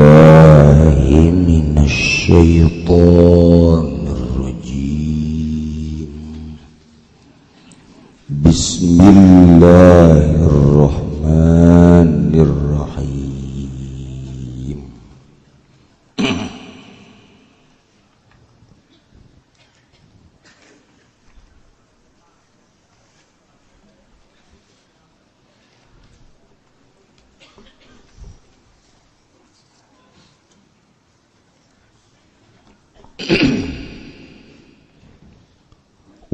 billahi minasyaitonir rajim. Bismillahirrahmanirrahim.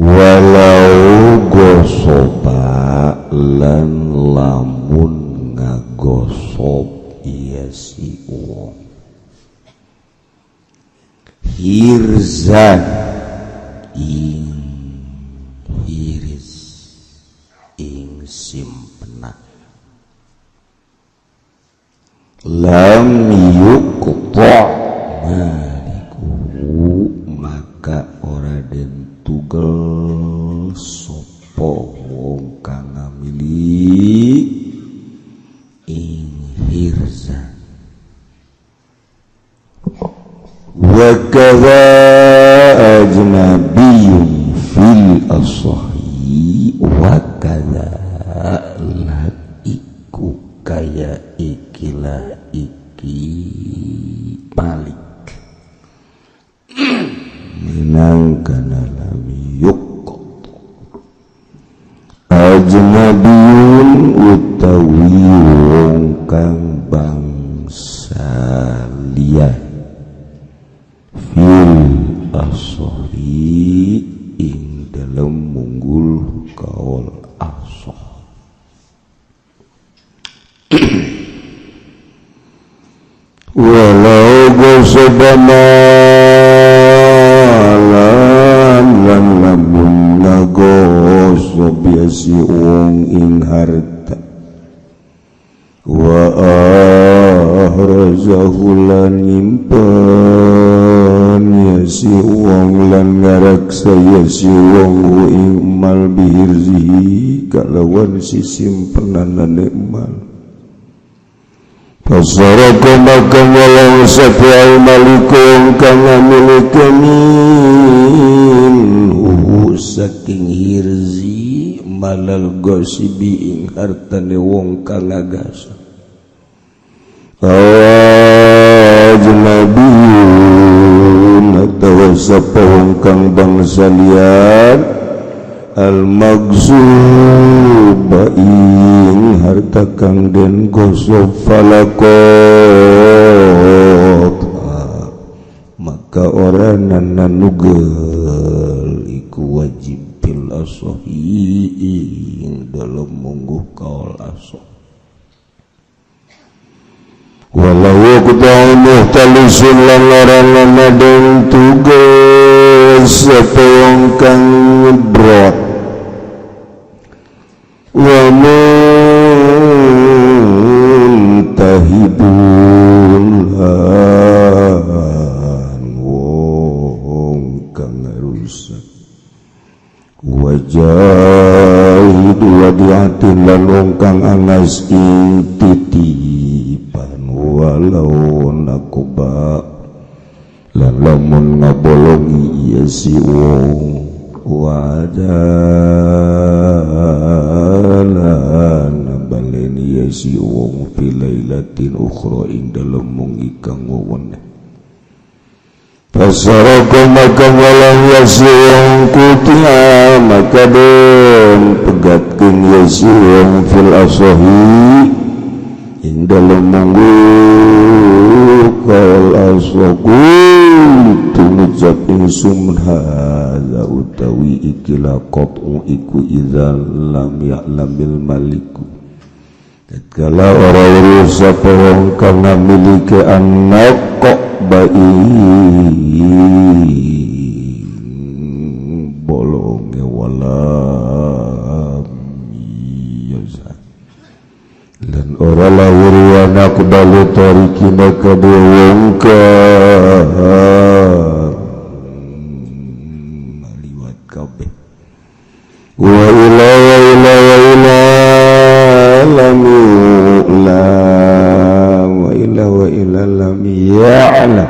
Walau gosoba lan lamun ngagosop ieu si wong hirzan ing hiris ing simpena lam yuqta maka ora den tugel sopo wong kang ngamili ing hirzan wa kadza ajnabiyyun fil asahi wa kadza lan iku kaya ikilah iki balik minangkana lami yuqot ajnabiyun utawi wong kang bangsa liya fil asori ing dalam munggul kaul asoh walau gosobama biasi wong ing harta wa ahrazahu lan nyimpen ya si wong lan ngaraksa ya si wong ing mal bihirzihi kalawan si simpenanane mal pasaraka maka walau sapiai malikung kang amilikamin saking hirzi malal gosibi ing hartane wong kang ngagasa ajnabiyun atawa sapa wong kang bangsa liyan al magzuba ing harta kang den gosok falakot maka ora nananugel iku wajib bil asohi ing dalam mungguh kaul asoh walau kutau muhtalisun lan larang den tugas sapa wong kang ngebrot wa muntahibun lan wong kang rusak wajahidu wadiatin lan wong kang angas ing titipan walau nakuba lan lamun ngabolongi iya si wong wadalan baleni iya si wong filailatin ukhra ing dalem mung ikang weweneh pasaraka maka walang yasiwang kutia maka den pegatkeun yasiwang fil asahi ing dalem munggu kaul asaku tumucap insum hadza utawi ikilah qat'u iku idza lam ya'lamil maliku tatkala ora urus sapa wong kang miliki anak kok bolonge walam yazat lan ora lawur anak balu tarikina kadua wong maliwat kabeh wa ila lam ta'ala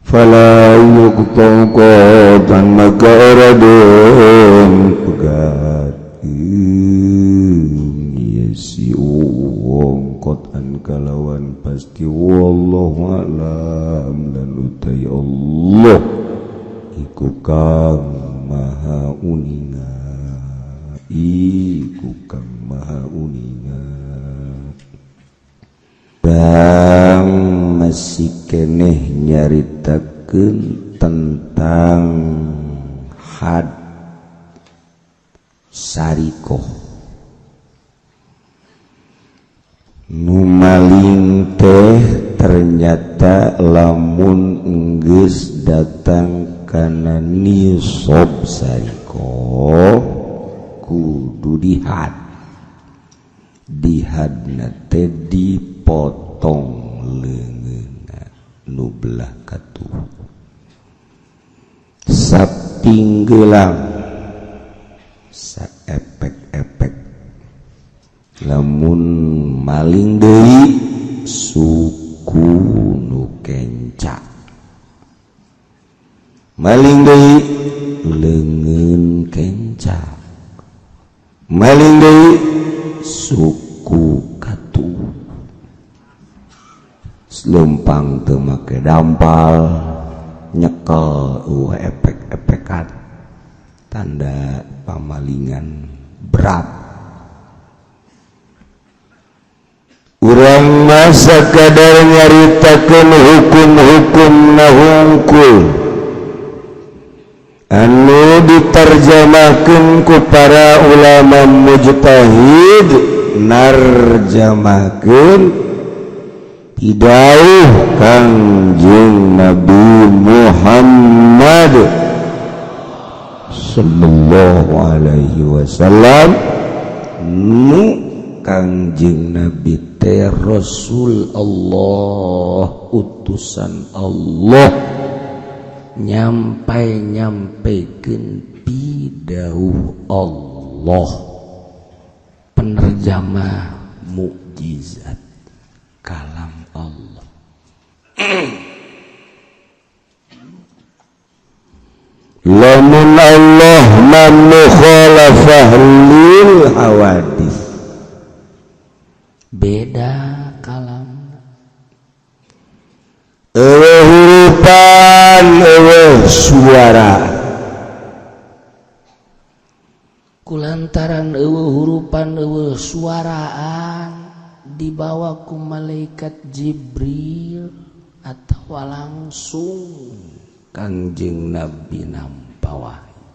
fala yuqtaqatan maka raden pegatkeun ieu si wong qatan kalawan pasti wallahu a'lam dan utai Allah iku kang maha uninga iku kang maha uninga bang masih keneh nyaritakeun tentang had sarikoh nu maling teh ternyata lamun geus datang kana nisab sarikoh kudu dihadna teh dipotong leungeunna nu belah katuh sapinggelang saepek-epek lamun maling deui suku nu kenca maling deui leungeun kenca maling deui suku katuh slumpang teu make dampal nyekel epek-epekan tanda pamalingan berat urang masa kadar nyaritakeun hukum-hukum hungkul anu diterjemahkeun ku para ulama mujtahid narjamahkeun Hidayah Kangjeng Nabi Muhammad sallallahu alaihi wasallam nu Kangjeng Nabi teh Rasul Allah utusan Allah nyampeikeun pidauh Allah penerjemah mukjizat kalam Allah lamun Allah mukhalafah lil hawadis beda kalam hurupan suara kulantaran hurupan suaraan dibawa ku malaikat Jibril atau langsung Kangjeng Nabi nampa wahyu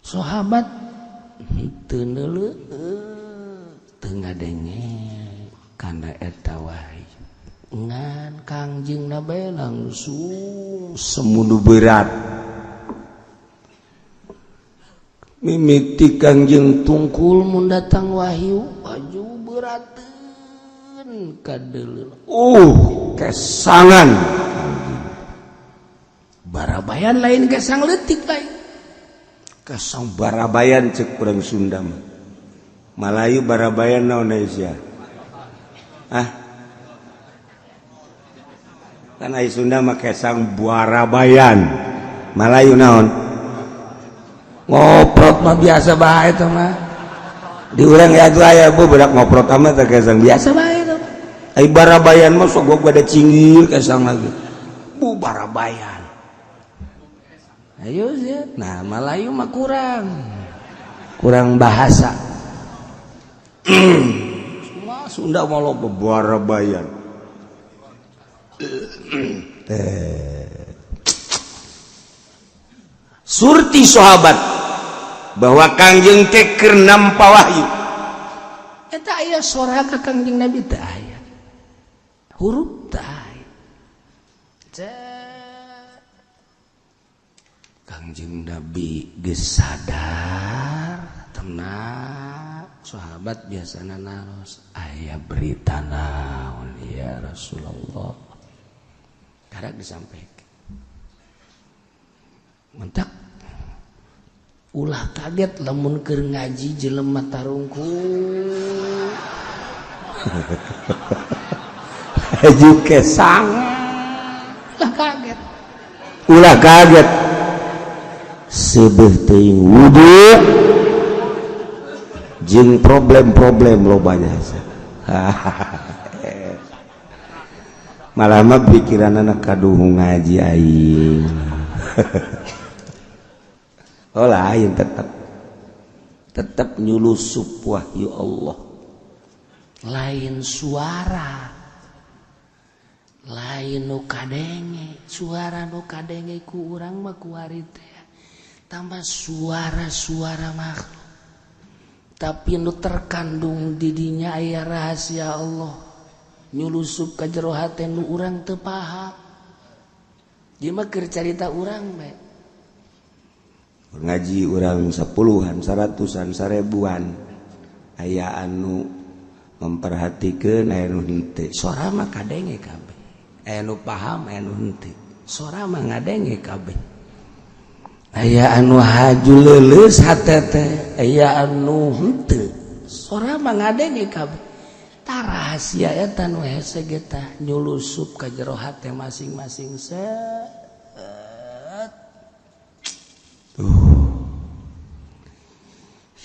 sahabat teu neuleuh teu ngadenge kana eta wahyu ngan Kangjeng Nabi langsung semudu berat mimiti Kangjeng tungkul mun datang wahyu baju berateun kadeuleu kesangan barabayan lain kesang leutik lain kesang barabayan cek urang Sunda mah Malayu barabayan naon Aisyah kan ai Sunda mah kesang barabayan Malayu naon ngoprot mah biasa bae eta mah di urang ya tuh aya budak ngoprot mah teh kesang biasa bae eta ai barabayan mah sok gua ada cinggir kesang lagi barabayan ayo sih nah Malayu mah kurang bahasa semua Sunda mah loba barabayan surti sahabat bahwa Kangjeng teh keur nampa wahyu eta aya suara ka Kangjeng Nabi teh aya huruf teh aya Kangjeng Nabi geus sadar tenang sahabat biasana naros aya berita naon ya Rasulullah karek disampaikan mentak ulah kaget lamun keur ngaji jelema tarungkul juga sangat ulah kaget sebeh teuing wudu jeung problem-problem lo banyak malah mah pikiran anak kaduh ngaji aing oh lain tetap nyulusup wahyu Allah lain suara lain nu kadenge suara nu kadenge ku urang mah ku ari teh tambah suara-suara makhluk tapi nu terkandung di dinya aya rahasia Allah nyulusup ka jero hate nu urang teu paham ieu mah keur carita urang bae ngaji urang 10-an 100-an 1000-an aya anu memperhatikeun aya nu henteu suara mah kadenge kabeh aya nu paham aya nu henteu suara mah ngadenge kabeh aya anu haju leuleus hate teh aya anu henteu suara mah ngadenge kabeh tah rahasia eta nu hese ge tah nyulusup ka jero hate masing-masing set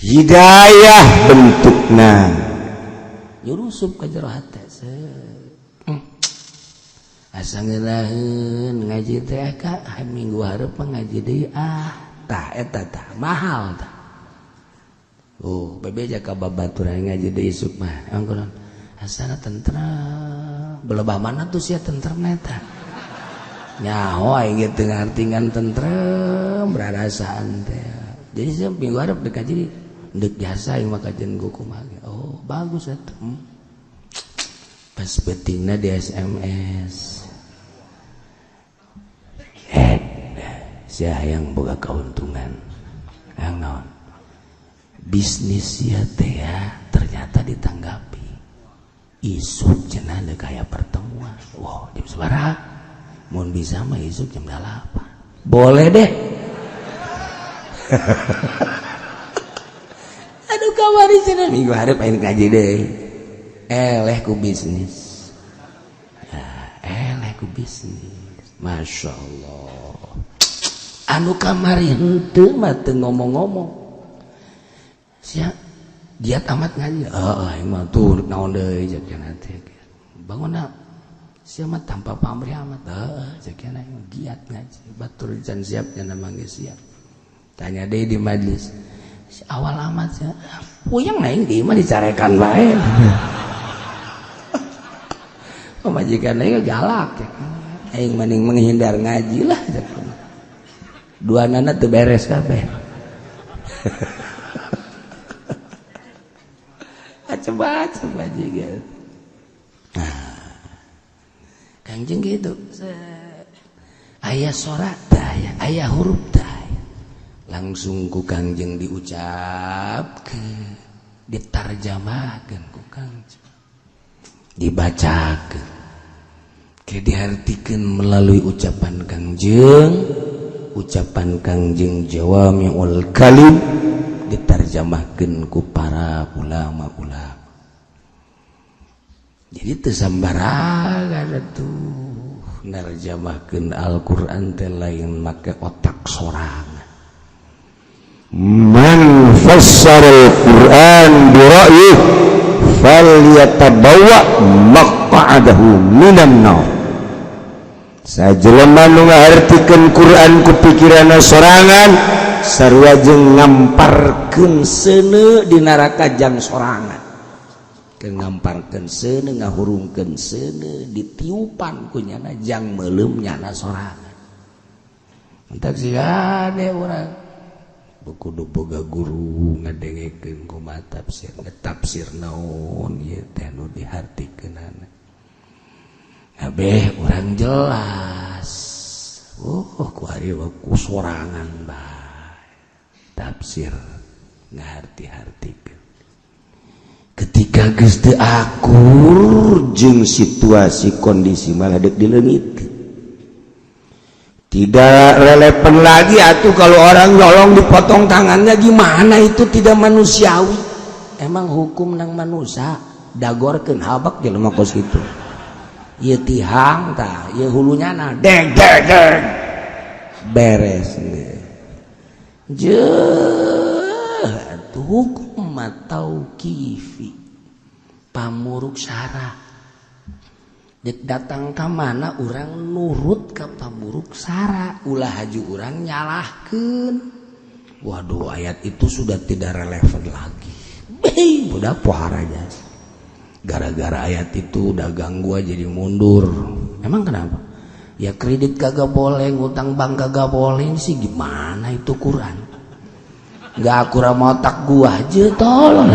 hidayah bentukna nyulusup ka jero hate set asa ngeulaheun ngaji teh ka minggu hareup ngaji deui tah eta tah mahal tah bebe jaka babaturan ngaji deui isuk mah angkuran asana tentrem belebah mana tuh sia tentrem eta nyaho aing teu ngartingan tentrem berarasaan teh jadi sia minggu hareup deuk ngaji deuk biasa aing mah kajian kumaha oh bagus eta pas betingna di SMS sia yang boga keuntungan yang naon bisnis ya teh ya ternyata ditanggapi isuk cenah deuk aya pertemuan wow jam sabaraha mun bisa mah isuk jam 8 boleh deh aduh kamari cenah minggu hareup aing ngaji deui eleh ku bisnis eleh ku bisnis masya Allah anu kamari henteu mah teu ngomong-ngomong sia giat amat ngaji aing mah tuh naon deui jakna teh bangunna sia mah tanpa pamrih amat jakna giat ngaji batur can siap cenah mangge siap tanya deui di majelis awal amat sia puyeng aing di mah dicarekan bae pamajikan aing galak aing mending menghindar ngaji lah dua nana teu beres kabeh coba juga kangjeng gitu aya sorak daya aya huruf daya langsung ku kangjeng diucapkeun ditarjamahkeun ku kangjeng dibacakeun ke diartikeun melalui ucapan kangjeng jawami'ul kalim ditarjamahkeun ku para ulama-ulama jadi teu sambaraga atuh narjamahkeun Al-Qur'an teh lain make otak sorangan man fassara al-Qur'an bi ra'yih falyatabawwa maq'adahu minan nar sajelema nu ngahartikeun Quran ku pikiranna sorangan sarua jeung ngamparkeun seuneu di neraka jang sorangan keun ngamparkeun seuneu ngahurungkeun seuneu ditiupan ku nyana jang meuleum nyana sorangan entak sia ade urang kudu boga guru ngadengekeun kumaha tafsir ngetafsir naon ieu teh nu dihartikeunana kabeh urang jelas ku ari ku sorangan bae tafsir ngaharti-hartikeun ketika geus teu akur jeung situasi kondisi malah deuk dileungit tidak relevan lagi atuh kalau orang nyolong dipotong tangannya gimana itu tidak manusiawi emang hukum nang manusia dagorkeun habak jelema kos kitu ieu tihang tah ieu hulunyana deg deg deg beres atuh hukum atau kifi pamuruk syara dek datang ka mana urang nurut ka pamuruk syara ulah haju urang nyalahkeun. Waduh, ayat itu sudah tidak relevan lagi. Udah pohara aja. Gara-gara ayat itu dagang gua jadi mundur. Emang kenapa? Ya kredit kagak boleh, ngutang bank kagak boleh. Ini sih gimana itu Quran? Gak akurat otak gua aja tolong.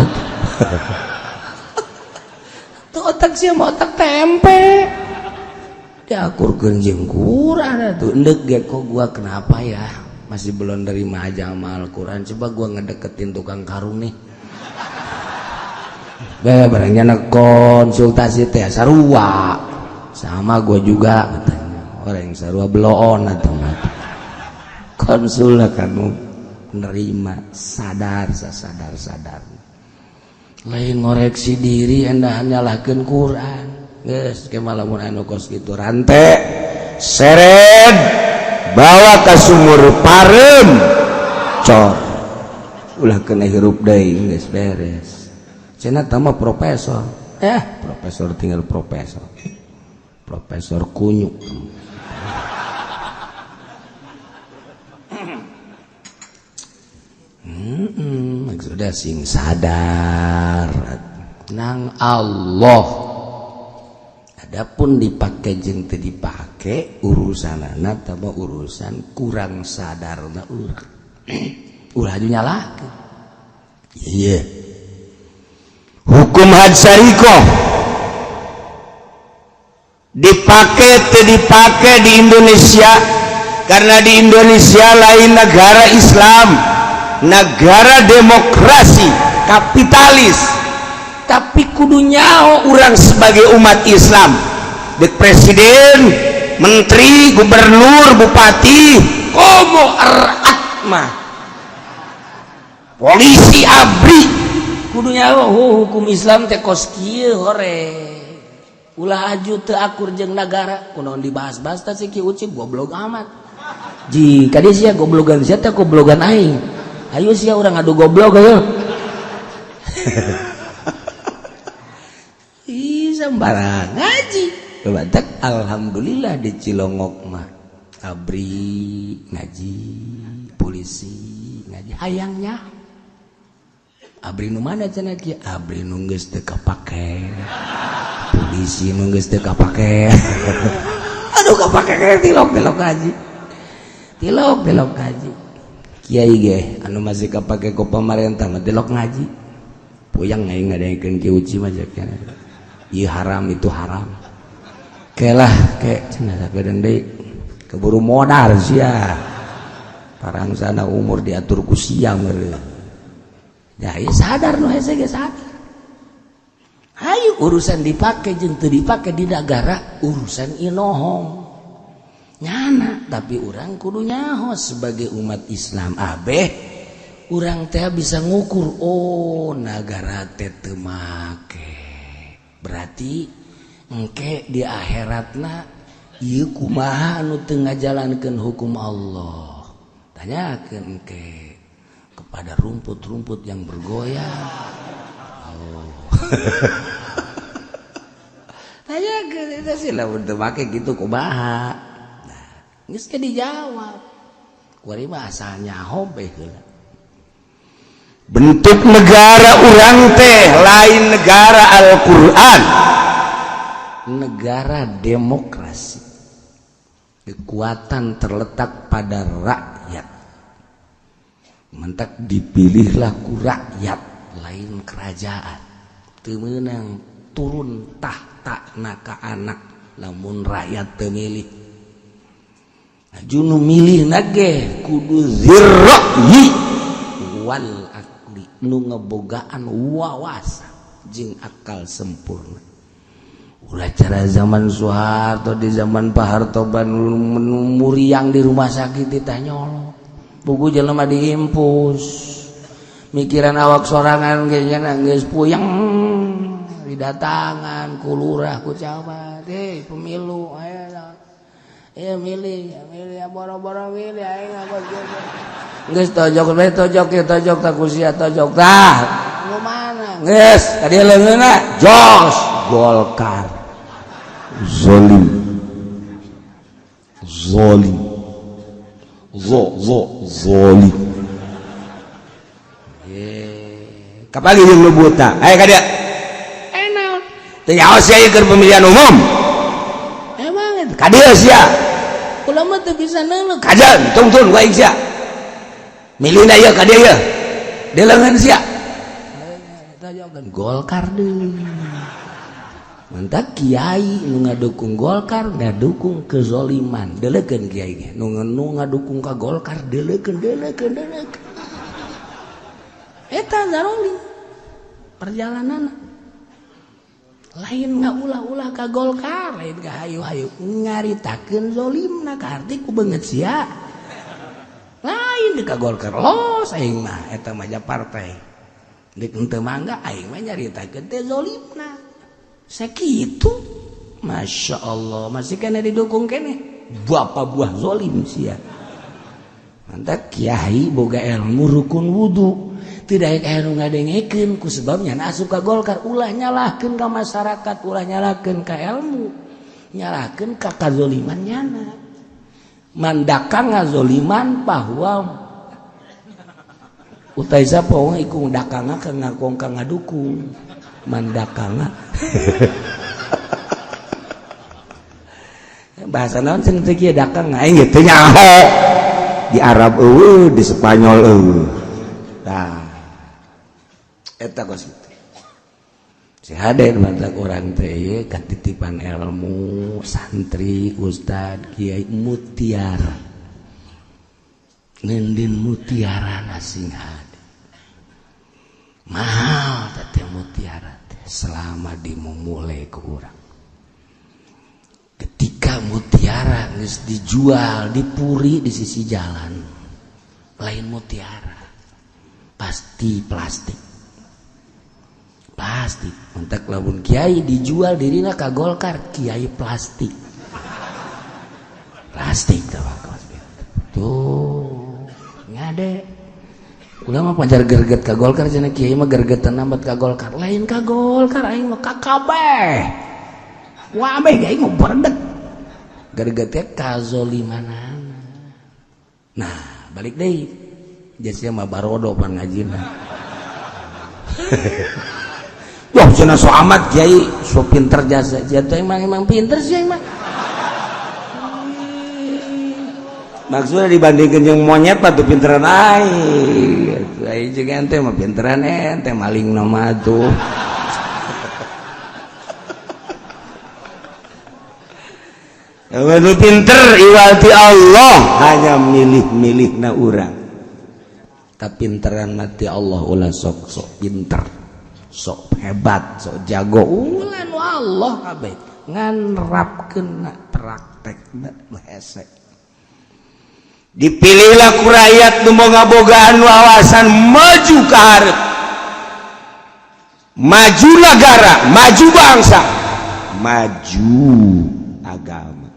Tuh otak sih mau otak tempe. Diakurkeun jeung Quran atuh. Endeg ge kok gua kenapa ya? Masih belum nerima aja sama Al-Quran. Coba gue ngedeketin tukang karung nih. Barangnya konsultasi teh sarua sama gue juga katanya. Orang yang sarua beloon atau konsul kamu nerima sadar lain ngoreksi diri anda nyalahkeun Quran. Geus kemalamun anu kos kitu rante seret bawa ke sumur parem cor ulah kena hirup deui geus beres cenah tama profesor profesor tinggal profesor kunyuk maksudnya sing sadar nang Allah. Adapun dipakai jeung teu dipake urusanana tama urusan kurang sadarna urang. Ulah aju nyalahkeun. Iya. Hukum had syarikoh dipake teu dipake di Indonesia karena di Indonesia lain negara Islam, negara demokrasi, kapitalis. Tapi kudu nyaho urang sebagai umat Islam dek presiden, menteri, gubernur, bupati, komo erat mah polisi abri kudu nyaho hukum Islam teh kos kieu hore ulah aju teu akur jeung nagara kunaon dibahas-bahas teh si Ki Ucip goblok amat jika dia sia goblogan sia teh goblogan aing ayo sia urang adu goblok ayo sembarang ngaji badak alhamdulillah di Cilongok mah abri ngaji polisi ngaji hayangnya abri nu mana cenah kieu abri nu geus teu kapake polisi nu geus teu kapake aduh kapake tilok ngaji kiai ge anu masih kapake ku pamarentah mah tilok ngaji puyang aing ngadaikeun Ki Uci mah jakna ieu haram itu haram kelah ke cenah sakedeung deui keburu modar sia parang sana umur diatur ku siang meureun ya ieu sadar nu hese ge sadar hayu urusan dipake jeung teu dipake di negara urusan inohong nyana tapi urang kudu nyaho sebagai umat Islam abeh urang teh bisa ngukur oh nagara teh teu make berarti engke di akhiratna ieu kumaha anu teu ngajalankeun hukum Allah tanyakeun engke kepada rumput-rumput yang bergoyang oh tanyakeun eta sih lamun teu make kitu kumaha nah geus ke dijawab kuari mah asal nyaho bae heula. Bentuk negara urang teh lain negara Al-Quran, negara demokrasi. Kekuatan terletak pada rakyat. Mentak dipilihlah ku rakyat lain kerajaan. Teu meunang turun tahta ka anak lamun rakyat teu milih. Aju nu milih nage kudu zirra'yi wal nu ngebogaan wawasan jeung akal sempurna. Ulah cara zaman Soeharto di zaman Pak Harto muriang di rumah sakit ditanyol. Buku jelema diimpus. Mikiran awak sorangan kayaknya geus puyeng didatangan ku lurah ku camat pemilu milih boro-boro milih aing geus tojok tak kusia tojok tah nu mana geus ka dieu leungeunna jos Golkar zolim zolim kapagi jeung nu buta aya ka dieu enak teu nyaho sia ieu keur pemilihan umum emang eta ka dieu sia ulama teu bisa neuleuh kajen tungtun ku aing sia milihna ieu ka dieu ieu dileungeun sia eta jogeun Golkar deui mantap kiai nu ngadukung Golkar ngadukung kezoliman deulekeun kiai ge nu ngadukung ka Golkar deulekeun eta zaroli perjalanan lain ngaulah-ulah ka Golkar lain ka hayu-hayu ngaritakeun zolimna ka arti ku beungeut sia lain ka Golkar los aing mah eta mah partai dik henteu mangga aing mah nyaritakeun teh zolimna sakitu Masya Allah masih kena didukung kene bapak buah zolim sia mantap kiai boga ilmu rukun wudu tidak anu ngadengekeun ku sebabnya asup ka Golkar ulah nyalahkeun ka masyarakat ulah nyalahkeun ka ilmu nyalahkeun ka kazoliman nyana mandakang ngazoliman bahwa utai sapoe iku dakanga ka ngakong ka ngadukung mandakanga bahasa naon cenah teh kieu dakang aing teu nyaho di Arab eueuh di Spanyol eueuh tah eta kos kitu si haden mata urang teh katitipan ilmu santri ustad kiai mutiara nindin mutiara nasing hade mahal teh mutiara teh selama dimulai ke urang ketika mutiara geus dijual dipuri di sisi jalan lain mutiara pasti plastik mentak lamun kiai dijual dirina ka Golkar kiai plastik tuh ngade ulah mah pajar gerget ka Golkar cenah kiai mah gergetan nambat ka Golkar lain ka Golkar aing mah ka kabeh wabeh aing mah berdek gergetnya ka zolimanan nah balik deui jasnya mah barodo pan ngajina wah cenah so amat kiai so pinter jasa jatuh emang pinter sih emang maksudnya dibandingkan yang monyet mah tuh pinteran aing aing jeung ente mah pinteran ente maling nama tuh nu pinter iwati Allah hanya milih na urang kapinteran mati Allah ulah sok pinter sok hebat sok jago ulah nu Allah kabeh nganrapkeun praktekna hese dipilihlah ku rakyat nu boga-bogaan wawasan maju ka hareup maju negara maju bangsa maju agama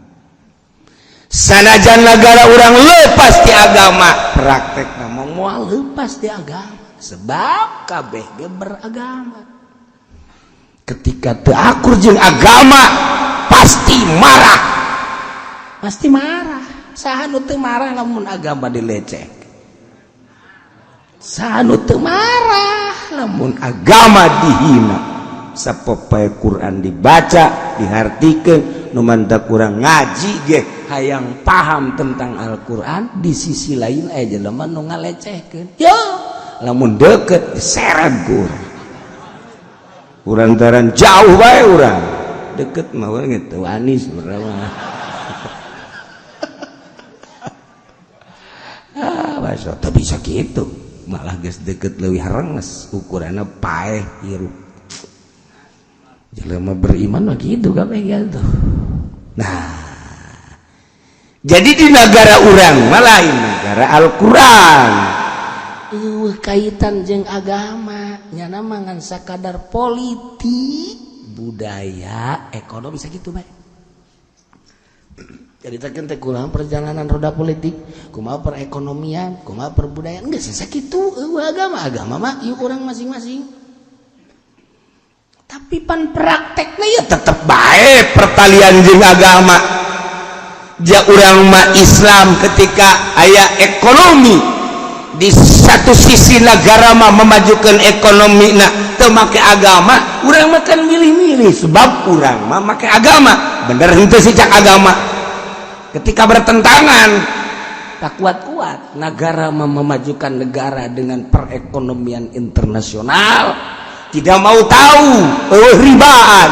sanajan negara orang lepas di agama praktekna moal lepas di agama sebab kabeh ge beragama ketika teu akur jeung agama pasti marah saha nu teu marah lamun agama dilecek saha nu teu marah lamun agama dihina sapopoe Quran dibaca dihartikeun nu mantap urang ngaji ge hayang paham tentang Al-Quran di sisi lain aya jelema nu ngalecehkeun yo lamun deket diseret ku urang taran jauh bae urang deket mah we teu wani sebenarnya basa teu bisa kitu malah geus deket leuwih harenges ukuranna paeh hirup jelema beriman mah kitu kabeh gitu nah jadi di negara urang mah lain negara Al-Quran kaitan jeung agama nyana mangan sakadar politik budaya ekonomi sakitu bae. Jadi tekan teh kumaha perjalanan roda politik, kumaha perekonomian, kumaha perbudayaan, geus sakitu agama mah ieu urang masing-masing. Tapi pan praktekna ya tetep bae pertalian jeung agama. Ja urang mah Islam ketika aya ekonomi di satu sisi negara mah memajukan ekonomi teu make agama, urang mah kan milih-milih sebab urang mah make agama. Bener henteu sih cak agama. Ketika bertentangan tak kuat-kuat negara memajukan negara dengan perekonomian internasional, tidak mau tahu ribaan,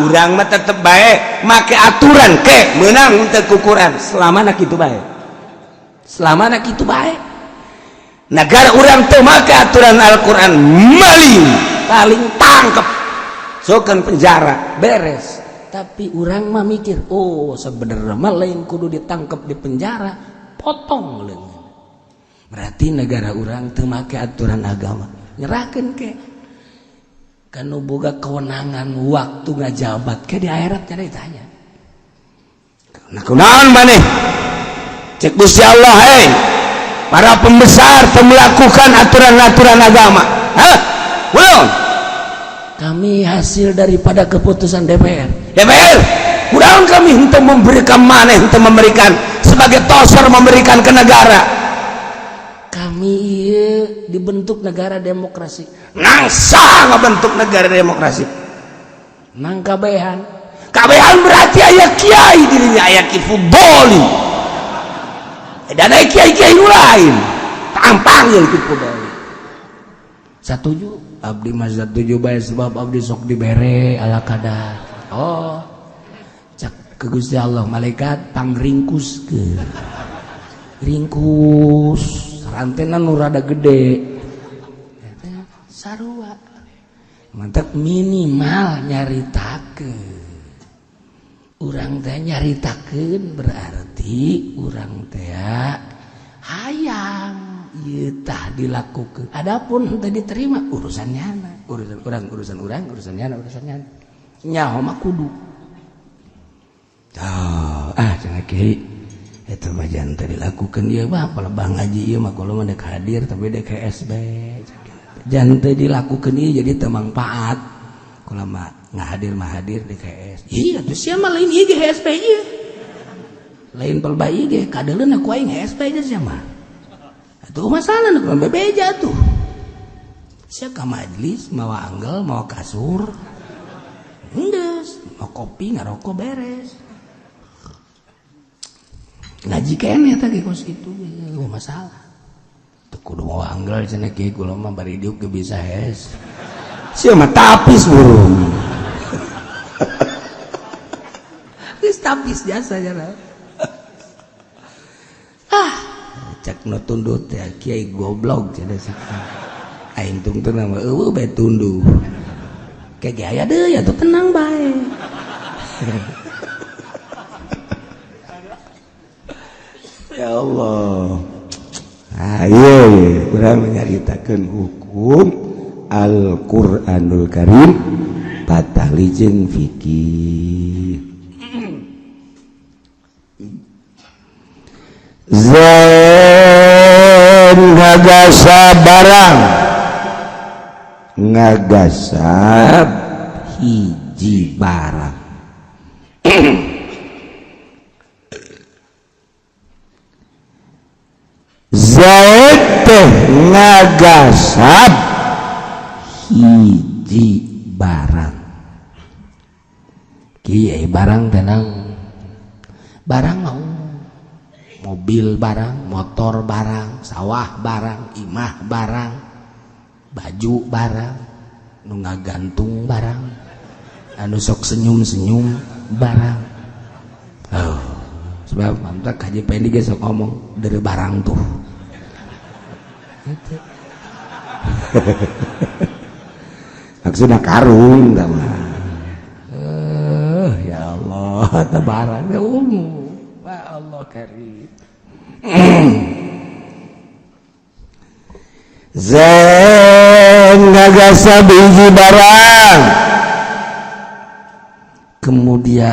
urang mah tetep bae make aturan ke menang teu kukuran selama kitu bae, selama kitu bae. Negara urang teu make aturan Al-Qur'an maling paling tangkep sokan penjara beres. Tapi orang mah mikir, oh sebenarnya mah lain kudu ditangkap di penjara, potong leungeun. Berarti negara orang teu make aturan agama. Nyerahkeun ke kanu boga kewenangan waktu ngajabat ke di akhirat kada ditanya. Nah kunaon maneh? Cek Gusti Allah, para pembesar teu melakukan aturan-aturan agama. Hah? Belum. Kami hasil daripada keputusan DPR, mudah-mudahan kami untuk memberikan maneh, untuk memberikan sebagai tosor memberikan ke negara. Kami dibentuk negara demokrasi. Nangsa ngebentuk negara demokrasi. Nang kabehan berarti aya kiai dirinya, aya ki fudoli. Dan aya kiai-kiai lain. Tampang yang ki fudoli. Satuju. Abdi mazhab 7 bae sebab abdi sok dibere ala kadar. Oh. Cak ke Gusti Allah malaikat pangringkuskeun. Ringkus rantena nu rada gede. Sarua. Mantap minimal nyaritakeun. Urang teh nyaritakeun berarti urang teh hayang ieu tah dilakukeun. Adapun teu diterima urusannya urusan urang nyaho mah kudu cenah kiai eta mah jan teu dilakukeun ieu mah palebah ngaji ieu mah kulo mah dek hadir tapi dek HSB jan teu dilakukeun ieu jadi teu mangpaat kulo mah ngahadir mah hadir dek HS. Iya tuh sia mah lain ieu HSB ieu lain palebah ieu ge kadeuleun aku aing HSB aja sia mah. Tuh masalah nu bebeja tuh. Sia ka majelis mawa anggel, mawa kasur. Enggeus, mau kopi ngarokok beres. Ngaji keneh teh kos itu masalah. Teu kudu mawa anggel cenah kieu kula mah bari diuk ge bisa hes. Sia mah tapis burung. Geus tapis biasa cenah. Cak no tundut ya kiai goblok cenah sakit. Aing tungtun mah eueuh bae tunduh. Kege aya deui atuh tenang bae. Ya Allah. Ayo urang nyaritakeun hukum Al-Qur'anul Karim patali jeung fikih. Zain ngagasa barang ngagasab hiji barang Zaid teh ngagasab hiji barang kieu barang tenang barang mau mobil barang, motor barang, sawah barang, imah barang, baju barang, nu ngagantung barang, anu sok senyum-senyum barang. Oh, sebab mantap kaji pendi ge sok ngomong dari barang tuh. Maksudnya karung sama. Ya Allah, ta barang ya umum. Ya Allah karim. Zain ngagasa biji barang kemudian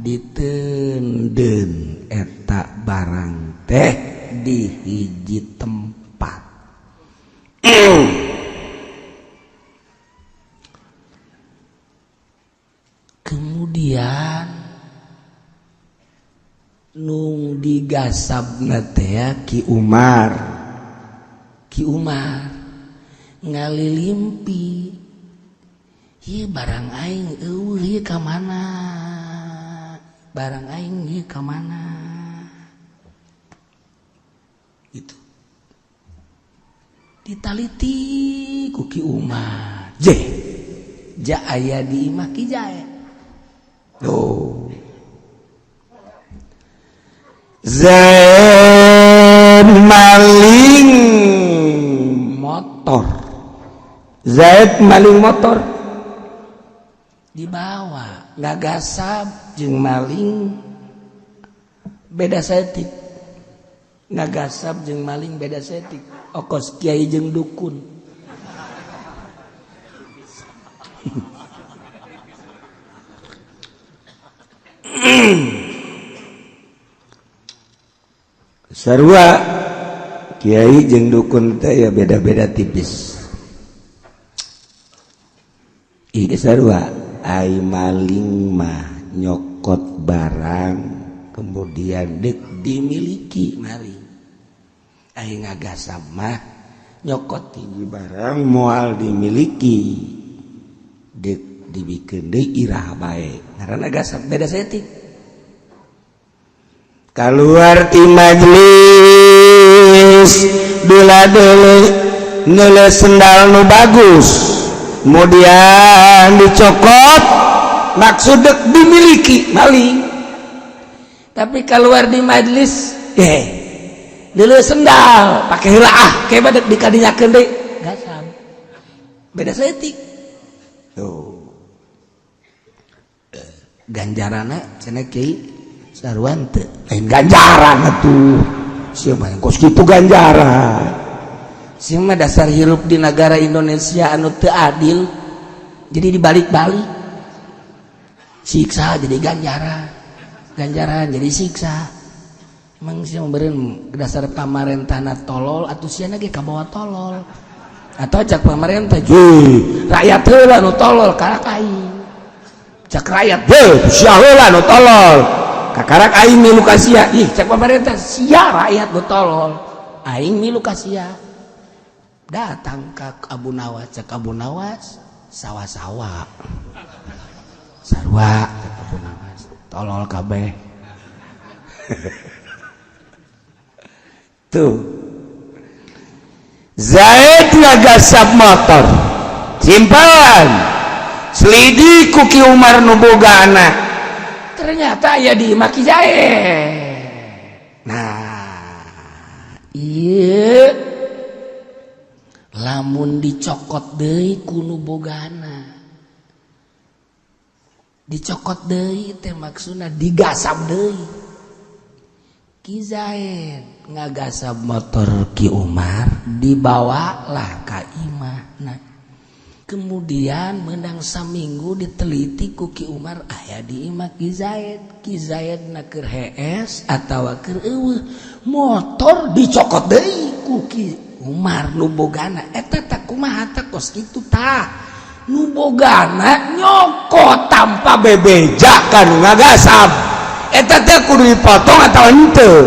ditenden eta barang teh di hiji tempat. Kemudian nung digasabna teh Ki Umar ngalilimpi, ieu barang aing ieu ka mana? Barang aing ieu ka mana? Itu ditaliti ku Ki Umar. Ja aya di imah Ki Jae. Zaid maling motor dibawa ngagasab jeung maling beda setik. Ngagasab jeung maling beda setik. Okos kiai jeung dukun. Sarua kiai jeung dukun teh ya beda-beda tipis. Ieu sarua ai maling mah nyokot barang kemudian dek dimiliki maling. Ai ngagasab mah nyokot hiji barang moal dimiliki dek dibikeun deui irah bae. Ngaranna gasab beda setik. Keluar ti majelis dula sendal nu bagus kemudian dicokot maksud dimiliki maling. Tapi keluar di majelis dulu sendal pakai hilaah kayak badak dikadinyakeun deui gasam beda setik. Ganjarana cenah kiai saruan teu lain ganjaran atuh. Sia mah kos kitu ganjaran. Sia mah dasar hirup di negara Indonesia anu teu adil. Jadi dibalik-balik. Siksa jadi ganjaran. Ganjaran jadi siksa. Emang sia meureun dasar pamarentahna tolol atuh sia ge kabawa tolol. Atau cak pamarentah rakyat heula nu tolol karak aing. Cak rakyat sia heula nu tolol. Kakarak aing milu kasia cek pemerintah sia rakyat betolol aing milu kasia datang ke Abu Nawas cek Abu Nawas sawa-sawa sarua cek Abu Nawas tolol kabeh. Tuh Zaid ngagasab motor simpan selidik ku Ki Umar nu boga anak ternyata ya di Maki Jae. Nah, iya lamun dicokot deui ku nu bogana. Dicokot deui teh maksudna digasab deui. Ki Zaid ngagasab motor Ki Umar dibawalah ka imahna. Kemudian menang saminggu diteliti ku Ki Umar aya di imah Ki Zaid. Ki Zaid na keur hees atawa keur eueuh motor dicokot deui ku Ki Umar nu bogana. Eta tah kumaha tah kos kitu tah. Nu bogana nyokot tanpa bebeja kan ngagasab. Eta teh kudu dipotong atawa henteu.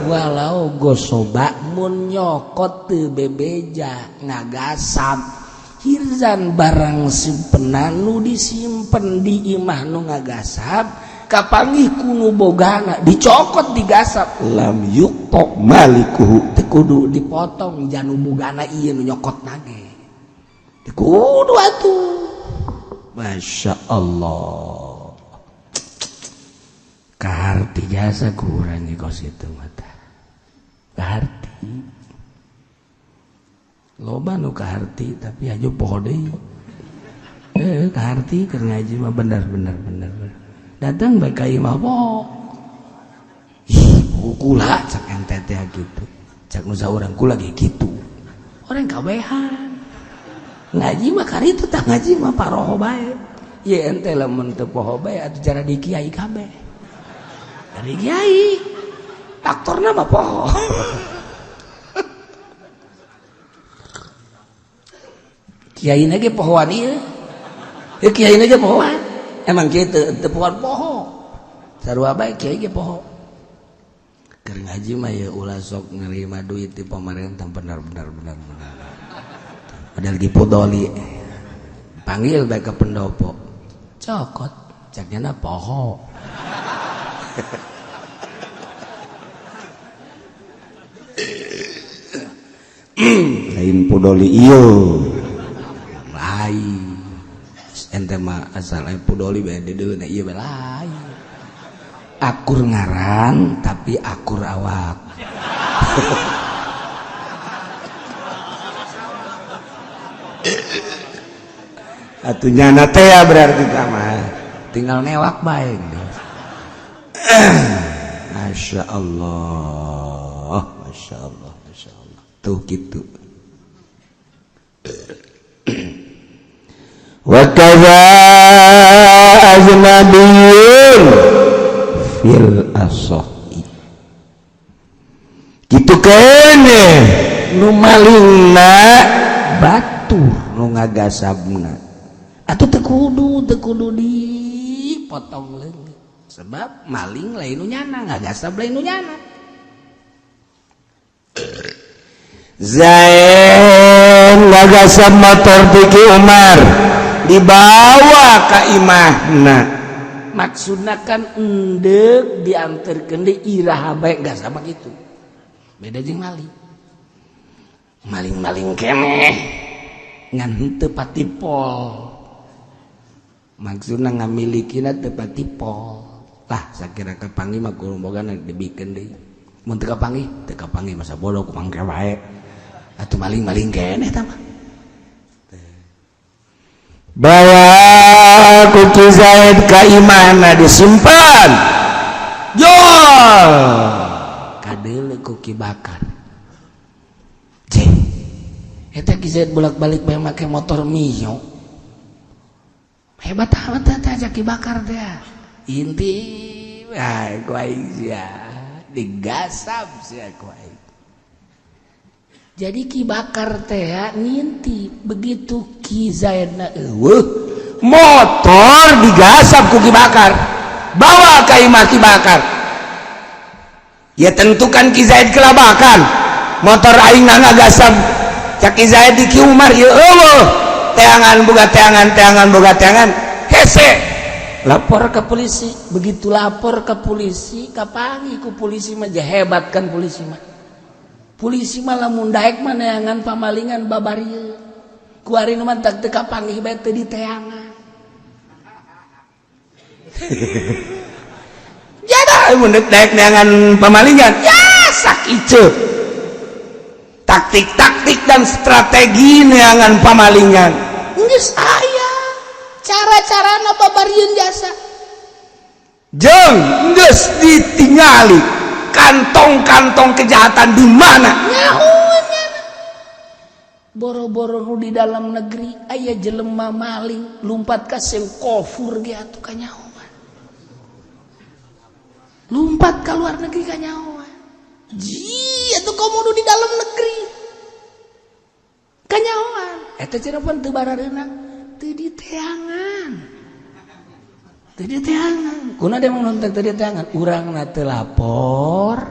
Walau gosoba mun nyokot teu bebeja ngagasab. Hirzan barang simpenan nu disimpen di imah nu ngagasab kapanggih ku nu bogana dicokot digasab lam yuktok malikuhu teu kudu dipotong janu bogana ieu nu nyokot nage teu kudu atuh. Masya Allah kaharti jasa kurang kos itu mata kaharti loba nu kaharti tapi aja poho deui. Kaharti keur ngaji mah bener. Datang bae ka imah poho. Kula cak ente teh gitu. Cak nu saurang kula ge kitu. Orang kabehan. Ngaji mah karitu tah ngaji mah paroho bae. Ye ente lamun teu poho bae atuh cara di kiai kabeh. Dari kiai. Aktorna mah poho. Kiai ge pohoan ieu. Ya kiai ge pohoan. Emang kiai teu pohoan poho. Sarua bae kiai ge poho. Keur ngaji mah ya ulah sok nerima duit ti pamarentah benar. Padahal ge podoli. Panggil bae ka pendopo. Cokot, caknya poho. Lain podoli iyo. Lain. Ente mah asal lain podoli bae dedeuna ieu bae lain. Akur ngaran tapi akur awak. Atunya nate ya berarti mah tinggal newak baik. Masya Allah tuh gitu. Wa kadza ajnabiyyun fil asahi kitu kene nu malingna batur nu ngagasabna. Atuh teu kudu dipotong leungit sebab maling lain nu nyana ngagasab lain nu nyana. Zain ngagasab motor Ki Umar dibawa ka imahna maksudna kan endeg dianterkeun deui iraha bae gasab kitu beda jeung maling keneh ngan henteu pati pol. Maksudna ngamilikina teu pati pol. Lah sakira kapanggih mah kudu boga dibikeun deui. Mun teu kapanggih masa bodoh ku mangke wae. Atuh maling keneh tah mah. Bawa ku Ki Zaid ka imahna disimpan. Jol. Kadeuleu ku Ki Bakar. Cing. Eta Ki Zaid bolak-balik bae make motor Mio. Hebat amat aja Ki Bakar teh. Inti ku aing sia digasab sia ku aing. Jadi Ki Bakar teh nginti begitu Ki Zaidna eueuh motor digasab ku Ki Bakar. Bawa ka imah Ki Bakar. Ya tentukan Ki Zaid kelabakan. Motor aing ngagasab cak Ki Zaid di Ki Umar ya eueuh. Teangan boga teangan hese lapor ke polisi. Begitu lapor ke polisi kapangi ku polisi mah hebat kan polisi mah lamun daek mah neangan pamalingan babarieu ku ari mah tak teu kapanggih bae teu diteangan. Jada mun daek neangan pamalingan ya sakiceuk taktik dan strategi neangan pamalingan geus aya cara-carana babarieun jasa jeung geus ditingali kantong-kantong kejahatan di mana nyahonya. Boro-boro di dalam negeri aya jelema maling lumpat ka Singapura ge atuh kanyahoan. Lumpat ka luar negeri kanyahoan. Atuh komodo di dalam negeri kanyahoan. Eta Cirebon teu barareunang teu diteangan. Kuna dia nonton teu diteangan urangna teu lapor.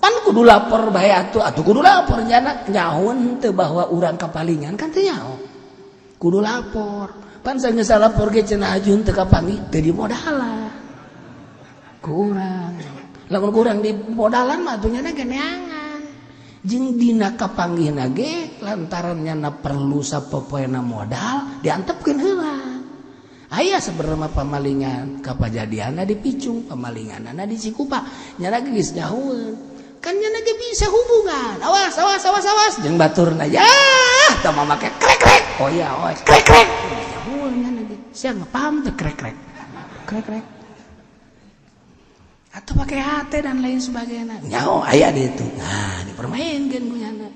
Pan kudu lapor bae atuh kudu lapor nyana nyahoan teu bahwa urang kapalingan kan teu nyaho. Kudu lapor. Pan sageus lapor ge cenah ajun teu kapanggih teu dimodalan. Ku urang. Lamun kurang di modalan mah atuh nyana geneangan. Jeung dina kapanggihna ge lantaran nyana perlu sapopoena modal diantepkeun heula. Aya sabenerna pamalingan kapajadianna di Picung, pamalinganna di Cikupa. Nyana ge geus nyahoeun. Kan nyana ge bisa hubungan. Awas jeung baturna ya teu mah make krek-krek. Oh iya, krek-krek. Nyahoeun nyana ge. Sia ngapaham teu krek-krek. Atau pakai hati dan lain sebagainya. Nyaho aya di itu. Nah, dipermainkan ku nyana.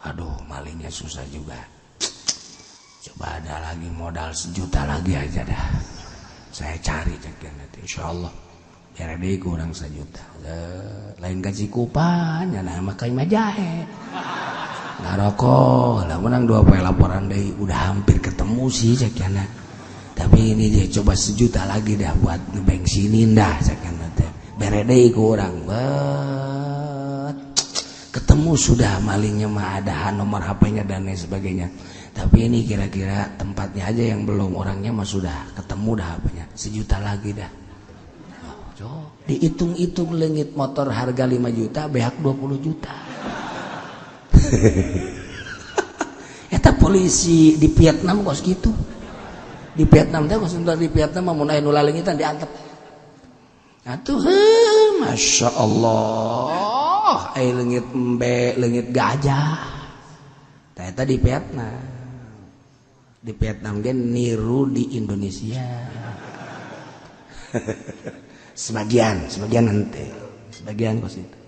Aduh, malingnya susah juga. Bada lagi modal 1 juta lagi aja dah. Saya cari cekian nanti insyaallah. Biar deh kurang 1 juta. Lain gaji kupan, ya nama kain majahe. Ngarokok, lah menang 2 poe laporan deh. Udah hampir ketemu sih cekian. Tapi ini dia coba 1 juta lagi dah buat ngebensinin dah cekian nanti. Biar deh kurang bet. Ketemu sudah malingnya mah ada nomor HP-nya dan lain sebagainya. Tapi ini kira-kira tempatnya aja yang belum, orangnya mah sudah ketemu dah HP-nya. 1 juta lagi dah. Dihitung-hitung leungit motor harga 5 juta, behak 20 juta. Eta polisi di Vietnam kos gitu. Di Vietnam teh kos di Vietnam mun aya nu laleungitan diantep. Atuh masya Allah, aya leungit embe, leungit gajah. Eta di Vietnam. Di Vietnam ge niru di Indonesia. sebagian nanti. Sebagian kos itu.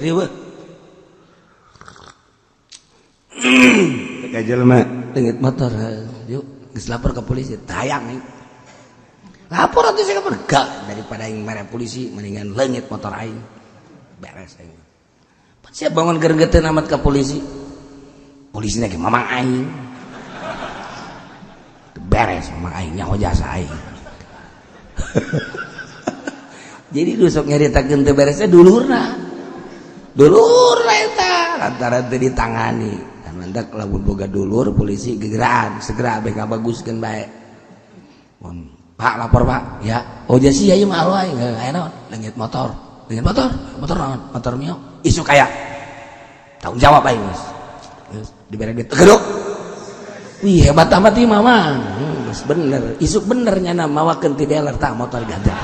Riweuh. Ka jelema leungit motor, yuk geus lapor ke polisi, tayang nih. Lapor atuh saya gak daripada aing mere polisi mendingan leungit motor aing. Beres aing. Siap bangun gergeteun amat ke polisi. Polisina ge mamang aing. Beres mamang aing nyaho jasa aing. Jadi rusuk nyaritakeun teu beresnya dulurna. Dulurna eta rata-rata ditangani. Dan mantak lamun boga dulur polisi gegeran segera abeh ngabaguskeun bae. Pak lapor Pak, ya. Oh jasi ieu mah aloy, aya naon? Leungit motor. Leungit motor? Motor naon? Motor mio. Isu kaya. Tanggung jawab aing geus. Geus dibere duit tegeduk. Wih hebat amat ieu Mamang. Geus bener. Isuk bener nyana mawakeun ti dealer tah motor ganti.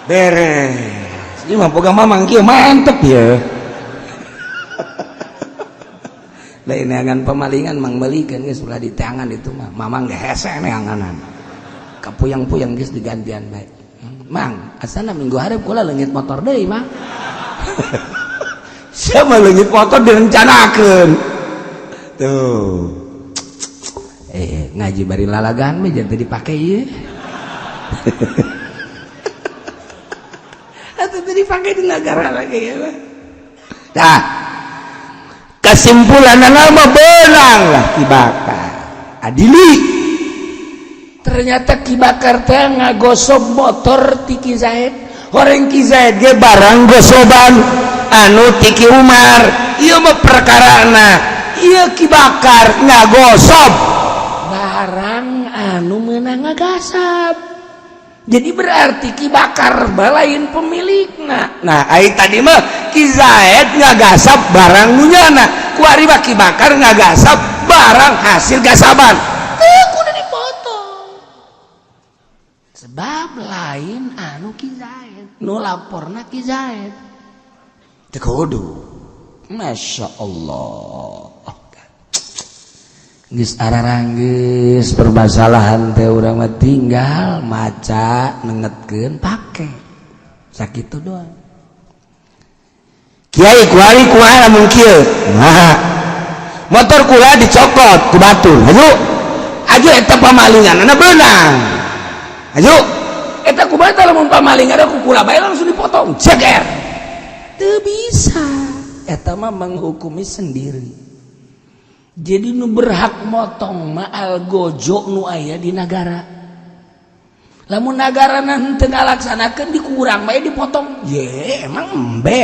Beres. Ieu mah boga Mamang kieu mantep ya. Lain neangan pemalingan mang meulikeun geus ulah di tangan itu mah. Mamang ge hese neanganan. Kapuyang-puyang geus digantian bae. Mang, asana minggu hareup kula leungit motor deui, Mang. Sia mah leungit motor direncanakeun. Tuh. Ngaji bari lalagan mah jangan dipake ieu. Atuh teu dipake di negara lagi ya. Tah. Kesimpulanna mah beunang lah Ki Bakar. Adili. Ternyata Ki Bakar teh ngagosob motor ti Ki Zaid. Horeng Ki Zaid ge barang gosoban anu ti Ki Umar. Ieu mah perkarana. Ieu Ki Bakar ngagosob barang anu meunang ngagasab. Jadi berarti Ki Bakar balain pemilikna. Nah, ai tadi mah Ki Zaid ngagasab barang nunyana. Ku ari mah Ki Bakar ngagasab barang hasil gasaban. Kudu dipotong. Sebab lain anu Ki Zaid, nu laporna Ki Zaid. Teu kudu. Masya Allah. Geus ararang geus permasalahan teh urang mah tinggal maca nengetkeun pake. Sakitu doang. Kiai kuari kumaha lamun kieu? Nah. Motor kula dicokot ku batur. Aju eta pamalinganna beunang. Aju eta kumaha lamun pamalingan ku kula bae langsung dipotong. Ceger. Teu bisa. Eta mah menghukumi sendiri. Jadi nu berhak motong ma'al gojo nu aya di negara. Lamun nagarana henteu ngalaksanakeun dikurang bae dipotong. Ye emang embe.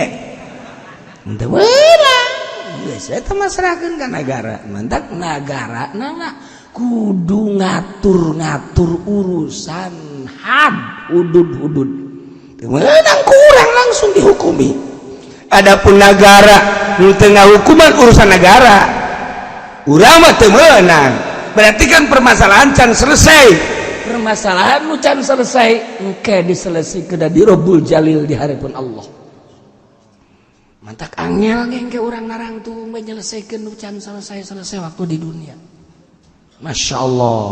Henteu meunang. Geus eta mah serahkeun ka negara. Mantak nagarana kudu ngatur-ngatur urusan had hudud-hudud. Teu meunang kurang langsung dihukumi. Adapun negara nu teu ngahukuman urusan negara. Urang mah teu meunang. Berarti kan permasalahan can selesai. Permasalahan nu can selesai engke diselesikeun di Rabbul Jalil di hareupeun Allah. Mantak angel ge engke urang narangtung bae nyelesaikeun nu can selesai waktu di dunia. Masya Allah.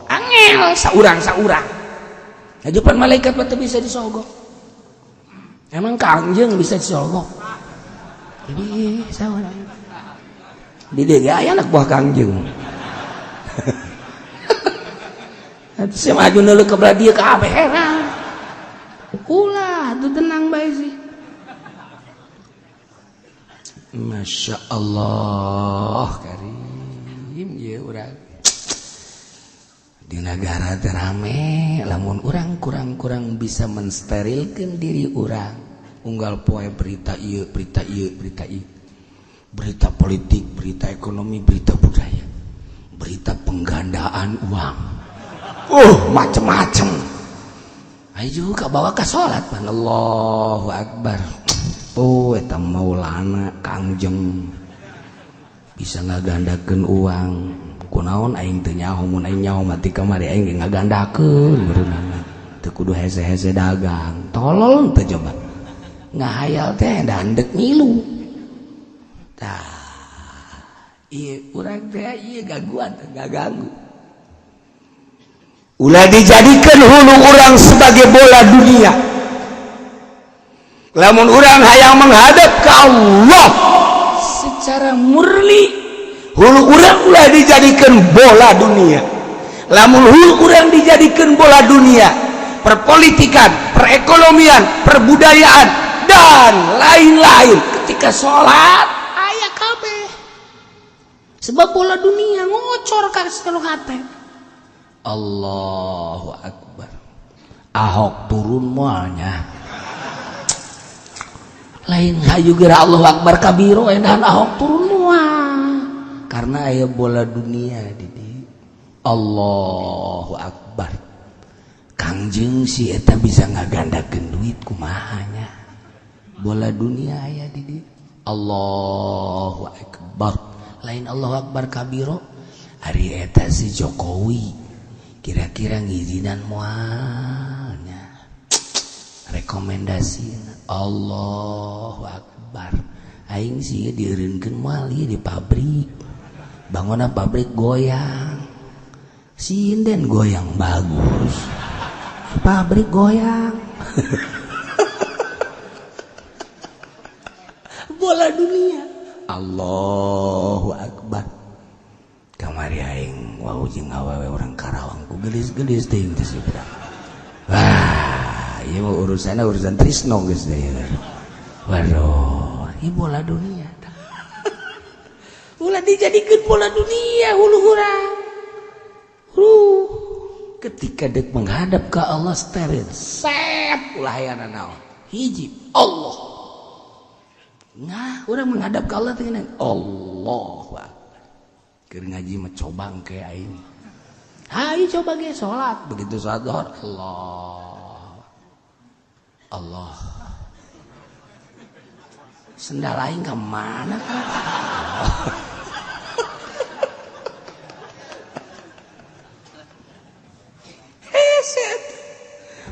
Angel saurang-saurang. Hajupan malaikat mah teu bisa disogok. Emang Kangjeng bisa disogok. Jadi saurang. di dia aya anak buah Kangjeng. Saya maju neuleuh ke belah dieu kabeh heran. Ulah tuh tenang bae sih. Masya Allah karim ya urang di negara terame lamun urang kurang bisa mensterilkan diri urang unggal poe berita ieu berita politik, berita ekonomi, berita budaya, berita penggandaan uang, macem-macem. Ayo juga bawa ke sholat, Allahu Akbar. Eta Maulana Kangjeng bisa ngagandakeun uang. Kunaon aing teu nyaho mun aing nyaho mati kamari aing ngagandakeun beunang. Teu kudu hese-hese dagang. Tolol teu coba. Ngahayal teh dandek ngilu. Tah. Ieu urang teh ieu gangguan teh ganggu. Ulah dijadikeun hulu urang sebagai bola dunia. Lamun urang hayang menghadap ke Allah secara murni, hulu urang ulah dijadikan bola dunia. Lamun hulu urang dijadikan bola dunia, perpolitikan, perekonomian, perbudayaan dan lain-lain, ketika sholat aya kabeh. Sebab bola dunia ngocor ka sakalo hate. Allahu Akbar. Ahok turun moalnya. Lain hayu geura Allahu Akbar kabiro edan Ahok turun moal. Karena aya bola dunia di dieu. Allahu Akbar. Kangjeng si eta bisa ngagandakeun duit kumaha nya. Bola dunia aya di dieu. Allahu Akbar. Lain Allahu Akbar kabiro ari eta si Jokowi. Kira-kira ngizinan moalnya. Rekomendasi Allahu Akbar. Aing sih dieureunkeun moal ieu di pabrik. Bangunan pabrik goyang. Sinden goyang bagus. Pabrik goyang. Bola dunia. Allahu Akbar. Kamari aing wau jeung awewe urang Karawang ku gelis-gelis teuing teh sibrang. Wah, ieu mah urusanna urusan trisno geus teh. Waduh, ieu bola dunia. Ulah dijadikeun bola dunia hulu urang. Ketika dek menghadap ke Allah steril, set ulah aya naon. Hiji Allah. Nah, urang menghadap ke Allah teh Allahu Akbar. Keur ngaji mah cobang ke aing. Hayu coba ge salat, begitu salat zuhur Allah. Sendal aing ka mana kan? Heset.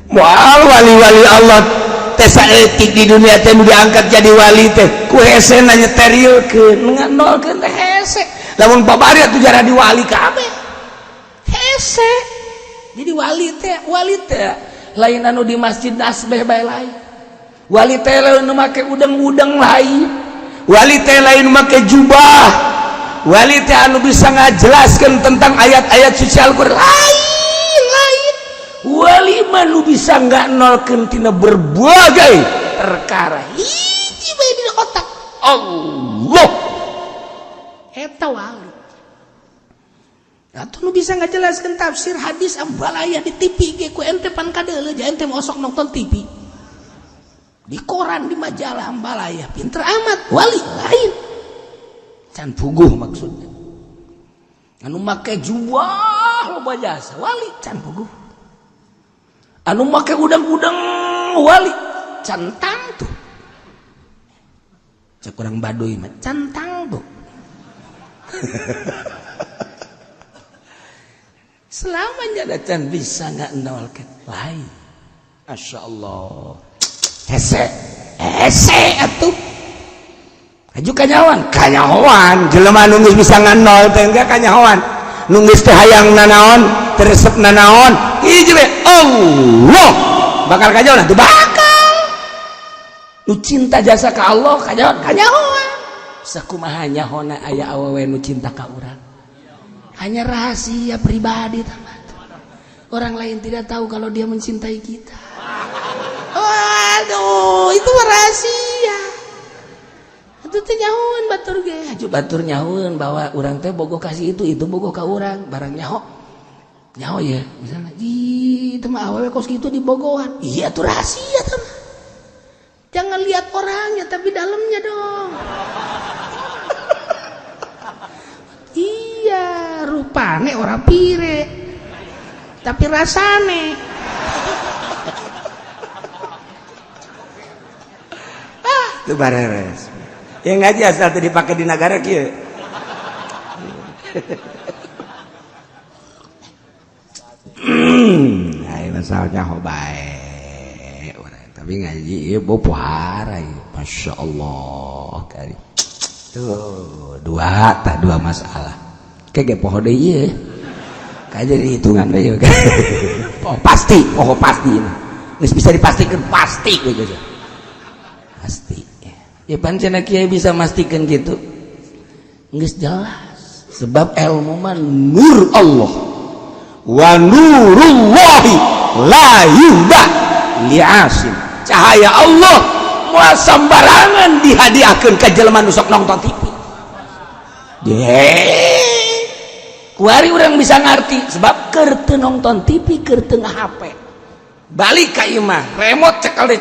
Moal wali-wali Allah teh saeutik di dunia teh nu diangkat jadi wali teh ku hese na nyeteriulkeun nganolkeun teh hese. Lamun babari atuh jara di wali kabeh. Hese. Jadi wali teh lain anu di masjid asbeh bae lain. Wali teh lain nu make udeng-udeng lain. Wali teh lain nu make jubah. Wali teh anu bisa ngajelaskeun tentang ayat-ayat suci Al-Qur'an lain. Wali mah nu bisa nganolkeun tina berbagai perkara. Hiji bae di otak. Allah. Eta wali. Atuh nu bisa ngajelaskeun tafsir hadis ambalaya di TV ge ku ente pan kadeuleuh ja ente mosok nonton TV. Di koran di majalah ambalaya pinter amat wali lain. Can puguh maksudnya. Anu make jubah loba jasa wali can puguh. Anu make udang-udang wali cantang tuh. Cek urang Baduy mah cantang tuh. Selamanya dacan bisa nggak nolkan lain. Masya Allah. Hese atuh. Aju kanyawan jelema nunggus bisa nganol teh enggak kanyawan. Nunggus teh hayang nanaon, teresep nanaon. Ieu we Allah. Bakal kanyawan tuh bakal. Nu cinta jasa ka Allah kanyawan. sakumahanya hona aya awewe nu cinta ka urang. Hanya rahasia pribadi teman. Orang lain tidak tahu kalau dia mencintai kita. Waduh, itu rahasia. Itu teh nyahoun batur ge. Aju batur nyahoun bahwa urang teh bogoh kasih itu bogoh ka urang, barang nyaho. Nyaho ya, misalnya di mah awewe kos kitu di bogohan. Iya itu rahasia teman. Jangan lihat orangnya tapi dalamnya dong. Iya, rupane orang pire. Tapi rasane. Itu bareres. Yang ngaji asal tadi dipakai di negara kieu. Ai masalahnya bae. Tapi ngaji ieu bopohara ieu. Masyaallah kali. Tuh, dua masalah. Kayak poho deui ieu. Kayak jadi hitungan deui. Oh, pasti. Geus bisa dipastikan pasti gitu. Pasti. Ya pancen kiai bisa memastikan gitu. Geus jelas. Sebab ilmu mah nur Allah. Wa nurullahi la yuhda li'asim. Cahaya Allah moal sambarangan dihadiahkeun ka jelema nu sok nonton TV. Kuari urang bisa ngarti sebab keur teu nonton TV, keur teu HP. Balik ka ieu mah, remote cekal deui.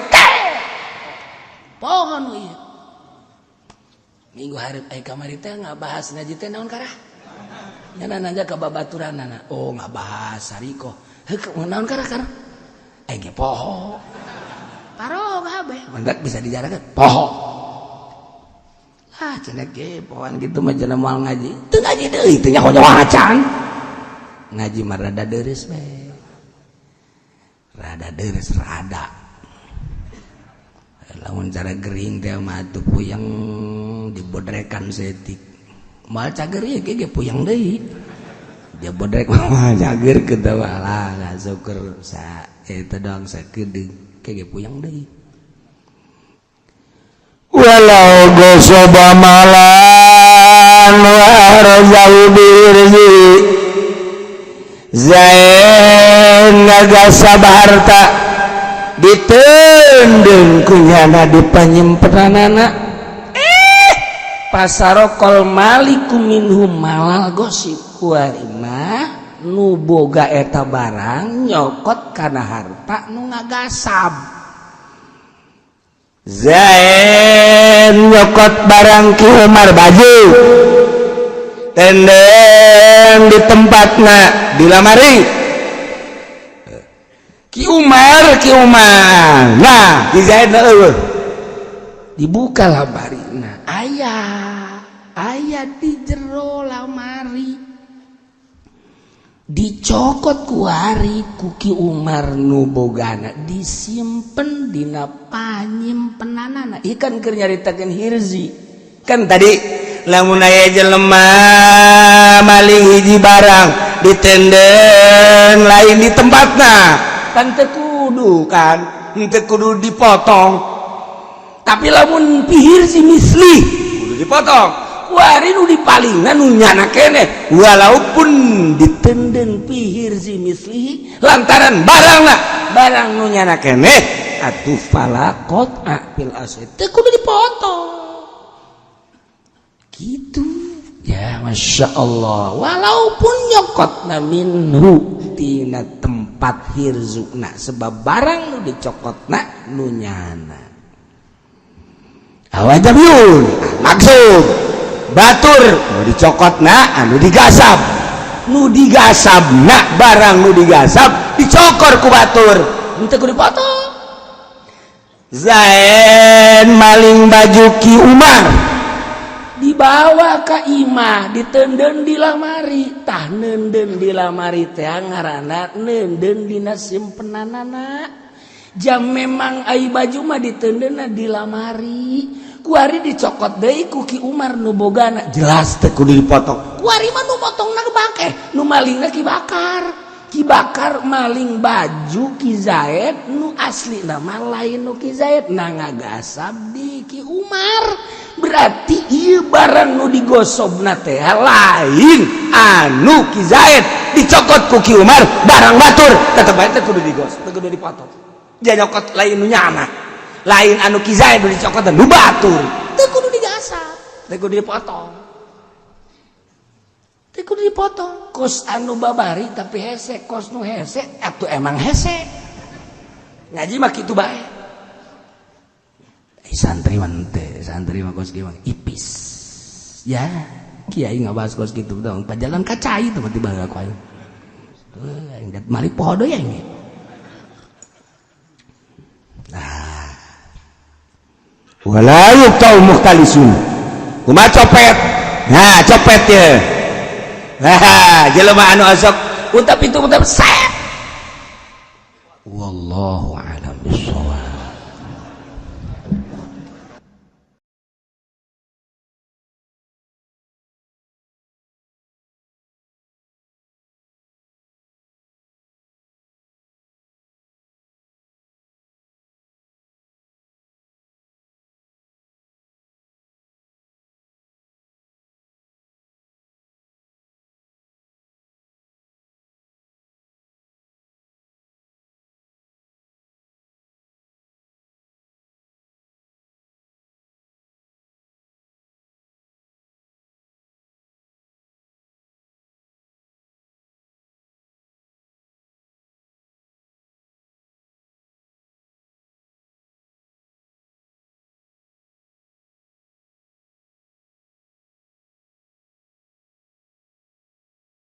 Pohon ieu. Minggu hareup aya kamari teh ngabahas ngaji teh naon karah? Nyana nanya ka babaturanana. Oh, ngabahas sariko. Heuh, naon karah? Ge poho. Paro kabeh. Mendak bisa dijarakeun poho. Ah, cenah ge pohon kitu mah cenah moal ngaji. Teu ngaji deui, teu nyaho wacan. Ngaji mah rada deureus we. Rada deureus rada. Lamun cara gering teh mah atuh puyeng dibodrekan setik. Moal cager ieu ge puyeng deui. Dia bodrek mah cager kita lah syukur sa eta doang sakedeung ge puyeng deui. Walau gosoba malan warjau birzi zain ngagasab harta ditendeng kunyana dipanyimpenanana pasarokol maliku minhum malal gosip kuarima nu boga eta barang nyokot kana harta nu ngagasab. Zain nyokot barang Ki Umar baju tendeng di tempatna di lamari Ki Umar nah di Zain dibuka lamarina ayah di jero lamari dicokot kuari Ki Umar nu bogana disimpen dina panyimpenanana ikan keur nyaritakeun hirzi kan tadi lamun aya jelema maling hiji barang ditendeng lain di tempatna kan teu kudu dipotong tapi lamun pihirzi misli kudu dipotong kuari nu dipalingna nu nyana keneh walaupun ditendeng pihirzi misli lantaran barang nu nyana keneh atuh falakot fil asli teu kudu dipotong gitu ya Masya Allah walaupun nyokotna minhu tina tempat hirzukna sebab barang nu dicokotna nu nyana awajab yun maksud batur nu dicokotna anu digasabna barang nu digasab dicokor ku batur henteu kudu dipotong. Zain maling baju Ki Umar dibawa ka imah ditendeng di lamari tah nendeng di lamari teh ngaranna nendeng dina simpenanana jam memang ai baju mah ditendengna di lamari kuari dicokot deui ku Ki Umar nu bogana jelas teh kudu dipotong kuari mah nu potongna bangkeh nu malingna Ki Bakar maling baju Ki Zaid nu asli nama lain nu Ki Zaid na ngagasab di Ki Umar berarti iya barang nu digosobna teh lain anu Ki Zaid dicokot ku Ki Umar barang batur tetep bae teh kudu digosok teh kudu dipotong jangan nyokot lain nu nyana lain anu Ki Zaid dicokot nu batur teh kudu digasap teh kudu dipotong teh kudu dipotong kos anu babari tapi hese kos nu hese atuh emang hese ngaji mah kitu bae santri mah kos kieu ipis ya kiai ngabahas kos kitu dong pajalan kacai teh tiba aku ayo tuh mari poho deui engge nah wala yuqtau muhtalisun kumaha copet nah copet teh nah jelema anu asok utap itu utap set wallahu a'lam bishawab.